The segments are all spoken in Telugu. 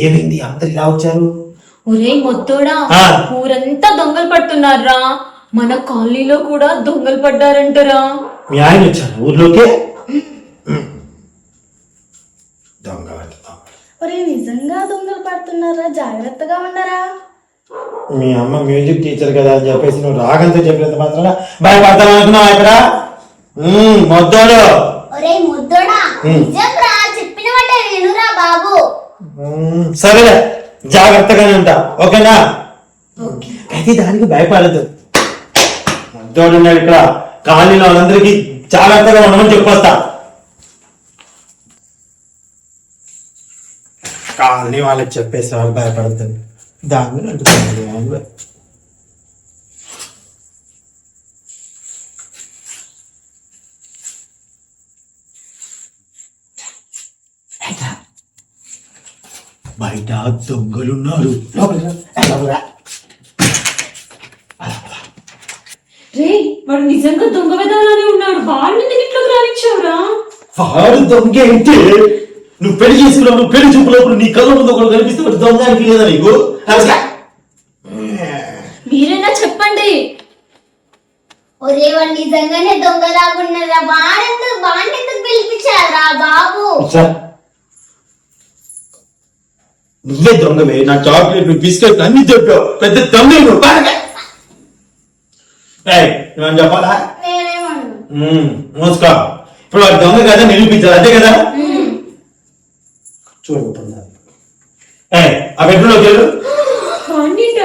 ఏమైంది అందరు ఇలా వచ్చారు? ఒరే మొత్తోడా, ఊరంతా దొంగలు పడుతున్నారా? మన కాలనీలో కూడా దొంగలు పడ్డారంటరా. మీ ఆయన వచ్చారు ఊర్లోకి? దొంగ ఒరే నిజంగా దొంగలు పడుతున్నారా? జాగ్రత్తగా ఉన్నారా? మీ అమ్మ మ్యూజిక్ టీచర్ కదా అని చెప్పేసి నువ్వు రాగంతో చెప్పినంత మాత్రాన భయపడతాను అనుకున్నావు ఇక్కడ? మొద్దోడు ఒరే ముద్దోడా, నిజంరా చెప్పిన మాట వినురా బాబు. సరేలే, జాగ్రత్తగానే ఉంటా, ఓకేనా? అయితే దానికి భయపడదు. మొద్దోడు ఉన్నాడు ఇక్కడ, కాలనీలో వాళ్ళందరికీ జాగ్రత్తగా ఉండమని చెప్పొస్తా. కాలనీ వాళ్ళకి చెప్పేసి వాళ్ళు భయపడుతుంది. దాని అంటున్నాడు. బయట దొంగలున్నారు. రే వాడు నిజంగా దొంగ విధానాన్ని ఉన్నాడు. వాడిని ఇంట్లోకి రానిచ్చావురా? వాడు దొంగ ఏంటి? నువ్వు పెళ్లి చేసుకున్నావు, నువ్వు పెళ్లి చూపులోప్పుడు నీ కళ్ళ ముందు ఒకటి కనిపిస్తే వాడు దొంగ అనిపించలేదా నీకు? మీరైనా చెప్పండి. ఒరే వాడు నిజంగానే దొంగలాగున్నారా? వాడెందుకు పిలిపించారా బాబు? నువ్వే దొంగవే, నా చాక్లెట్ బిస్కెట్ అన్ని చెప్పావు. పెద్ద దొంగ నువ్వు. నువ్వు చెప్పాలా? మోసుకో. ఇప్పుడు వాడు దొంగ కదా నిరూపించాలి, అంతే కదా? చూడకుండా ఆ బెడ్రూమ్లోకి వెళ్ళు.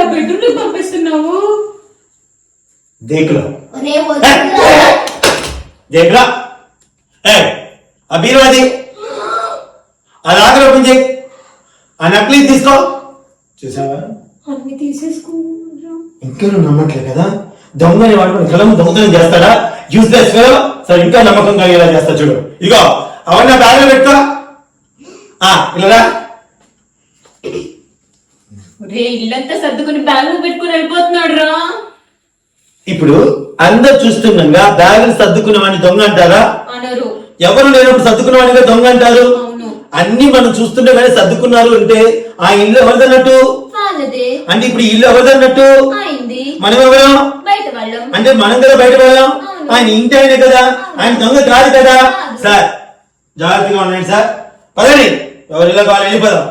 ఆ బెడ్రూమ్ పంపిస్తున్నావు? దేకులో దేకులా ఆ బీరువాది అది ఆఖరి ఓపెన్ చేయి. ఆ నక్లీ తీసుకో. చూసావా? అన్ని తీసేసుకున్నా. ఇంకా నువ్వు నమ్మట్లేదు కదా? దొంగని వాడుకుని కలం దొంగతనం చేస్తాడా? Useless fellow. సరే ఇంకా నమ్మకం కలిగేలా చేస్తా చూడు. ఇగో అవన్నీ బ్యాగ్ లో పెట్టుకో. ఇలా రే ఇల్లంతా సర్దుకుని బ్యాగ్ పెట్టుకుని వెళ్ళిపోతున్నాడు రా. ఇప్పుడు అందరు చూస్తుండగా బ్యాగులు సర్దుకున్నవాడిని దొంగ అంటారా? అనరు. ఎవరు లేనప్పుడు సర్దుకున్నవాడిగా దొంగ అంటారు. అన్ని మనం చూస్తుండగానే సర్దుకున్నారు అంటే ఆ ఇల్లు ఎవరిదన్నట్టు? అంటే ఇప్పుడు ఇల్లు ఎవరిదన్నట్టు? మనం ఎవరు అంటే మనం కదా బయట వెళ్ళాం. ఆయన ఇంటి ఆయన కదా, ఆయన దొంగ కాదు కదా. సార్ జాగ్రత్తగా ఉండండి సార్. పదండి, ఎవరు ఇలా కావాలి వెళ్ళిపోదాం.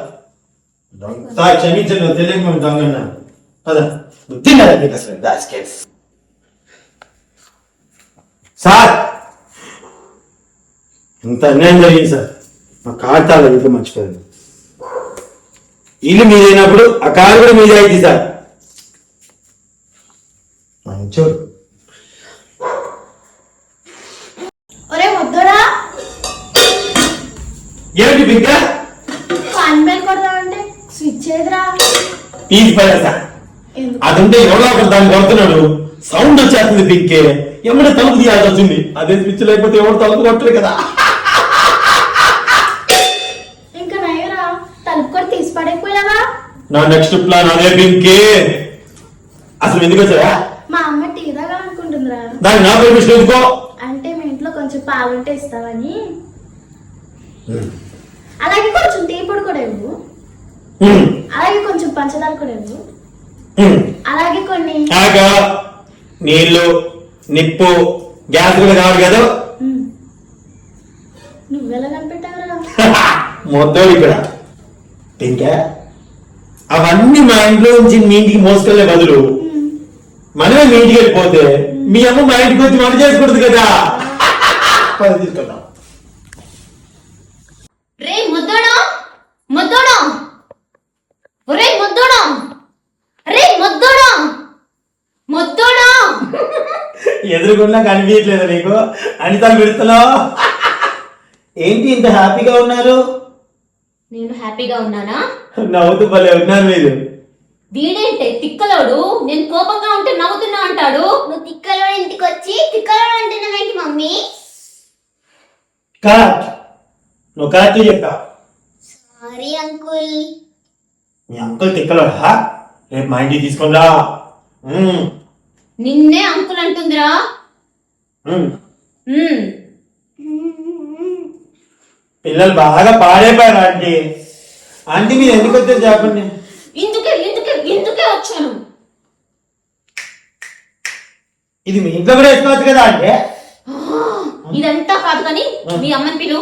సార్ క్షమించండి, తెలియక మేము దొంగ అన్నాను. పద సార్, ఇంత అన్యాయం జరిగింది సార్. మా కార్ తాళం ఇంట్లో మర్చిపోయాను. ఇల్లు మీదైనప్పుడు ఆ కారు కూడా మీదే అయింది సార్. మంచోడు. ఒరే ముద్దోడా, ఏమిటి బిడ్డ? ఫ్యాన్ బెల్ కొడదామంటే స్విచ్ ఏదిరా? పీస్ పడేసా. అదంటే ఎవరో ఒకరు దాన్ని కొడుతున్నాడు. సౌండ్ వచ్చేస్తుంది పిక్కే. ఏమంటే తలుపు తీయాల్సి వచ్చింది. అదే స్విచ్ లేకపోతే ఎవరు తలుపు కొట్టరు కదా. ఇంకా నయ్యరా, తలుపు కూడా తీసి పడైపోయావా? నా నెక్స్ట్ ప్లాన్ అదే పింకే. అసలు ఎందుకు వచ్చావా? మా అమ్మ టీ తాగాలనుకుంటుందిరా. దాన్ని నా పర్మిషన్ ఎందుకో? అంటే మీ ఇంట్లో కొంచెం పాలుంటే ఇస్తావని. అలాగే కొంచెం టీ పొడి కూడా ఇవ్వు. అలాగే కొంచెం పంచదార కూడా ఇవ్వు. అలాగే కొన్ని నీళ్లు, నిప్పు, గ్యాస్ కూడా కావాలి కదా. నువ్వెలా కనిపెట్టావురా? మొత్తం ఇక్కడ ఇంకా అవన్నీ మా ఇంట్లో నుంచి మీ ఇంటికి మోసుకెళ్లే బదులు మనమే మీ ఇంటికి వెళ్ళిపోతే మీ అమ్మ మా ఇంటికి వచ్చి వంట చేసుకుంటుంది కదా. తీసుకెళ్దాం. రే ముద్దోడా, ముద్దోడా, ఒరే ముద్దోడా, రే ముద్దోడా, ముద్దోడా. ఎదురుకుండా కనిపించట్లేదు నీకు? అనితలు పెడుతున్నావు ఏంటి? ఇంత హ్యాపీగా ఉన్నారు? నేను హ్యాపీగా ఉన్నానా? నవ్వుతూ భలే ఉన్నారు మీరు. వీడేంటే తిక్కలోడు, నేను కోపంగా ఉంటే నవ్వుతున్నా అంటాడు. నువ్వు తిక్కలోడు ఇంటికి వచ్చి తిక్కలోడు అంటున్నావేంటి మమ్మీ? కరెక్ట్, నువ్వు కరెక్ట్ చెప్పా. Sorry uncle. మీ అంకుల్ తిక్కలోడా? రేపు మా ఇంటికి తీసుకుందా. నిన్నే అంకుల్ అంటుందిరా. పిల్లలు బాగా పాడైపోయారు ఆంటీ. ఆంటీ మీరు ఎందుకు వచ్చారు చెప్పండి. ఇందుకే వచ్చాను. ఇది మీ ఇంట్లో కూడా వేసుకోవచ్చు కదా అంటే. ఇదంతా కాదు కానీ మీ అమ్మని పిలు,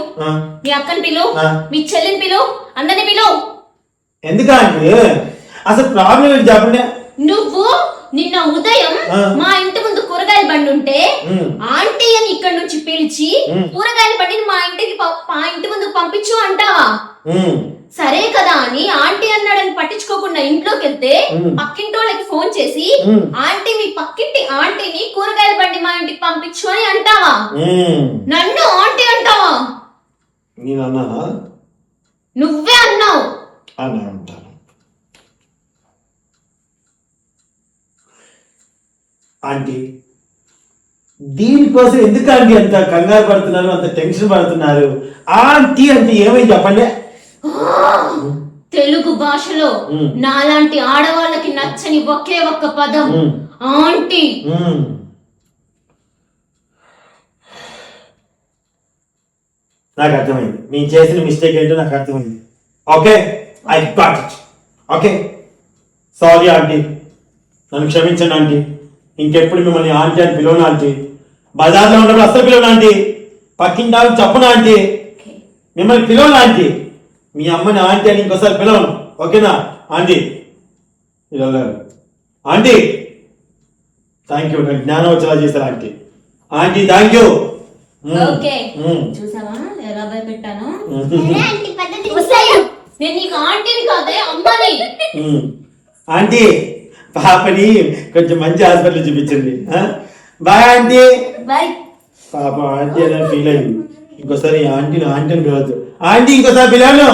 మీ అక్కని పిలు, మీ చెల్లిని పిలు, అందరిని పిలు. ఎందుకంటే అసలు ప్రాబ్లం ఏంటి చెప్పండి. నువ్వు నిన్న ఉదయం మా ఇంటి ముందు కూరగాయల బండి ఉంటే ఆంటీ అని ఇక్కడ నుంచి పిలిచి కూరగాయల బండిని మా ఇంటి ముందు పంపించు అంటావా? సరే కదా అని ఆంటీ అన్నాడని పట్టించుకోకుండా ఇంట్లోకి వెళ్తే పక్కింటి వాళ్ళకి ఫోన్ చేసి ఆంటీ మీ పక్కింటి ఆంటీని కూరగాయల బండి మా ఇంటికి పంపించు అని అంటావా? నన్ను ఆంటీ అంటావా? నువ్వే అన్నావు. ఆంటీ దీనికోసం ఎందుకు ఆంటీ అంత కంగారు పడుతున్నారు, అంత టెన్షన్ పడుతున్నారు? ఆంటీ అంటే ఏమైంది చెప్పండి. తెలుగు భాషలో నాలాంటి ఆడవాళ్ళకి నచ్చని ఒకే ఒక్క పదం ఆంటీ. నాకు అర్థమైంది, నేను చేసిన మిస్టేక్ ఏంటో నాకు అర్థమైంది. Okay, I got it. Okay, sorry aunty, నన్ను క్షమించండి ఆంటీ. ఇంకెప్పుడు మిమ్మల్ని ఆంటీ అని పిలవను ఆంటీ. బజార్లో ఉన్నప్పుడు అస్సలు పిలవను ఆంటీ. పక్కింటి ఆవిడ చెప్పను ఆంటీ. మిమ్మల్ని పిలవను ఆంటీ. మీ అమ్మని ఆంటీ అని ఇంకోసారి పిలవను. ఓకేనా ఆంటీ? ఆంటీ థ్యాంక్ యూ, నాకు జ్ఞానం వచ్చేలా చేశారు aunty. Aunty thank you. Okay, చూసావా ఎలా భయపెట్టాను? నేను నీకు ఆంటీని కాదే అమ్మని. ఆంటీ పాపని కొంచెం మంచి హాస్పిటల్ చూపించండి. Bye aunty. బాయ్. పాప ఆంటీ అని ఫీల్ అయింది. ఇంకోసారి ఆంటీని పిలవద్దు. ఆంటీ ఇంకోసారి పిలవను.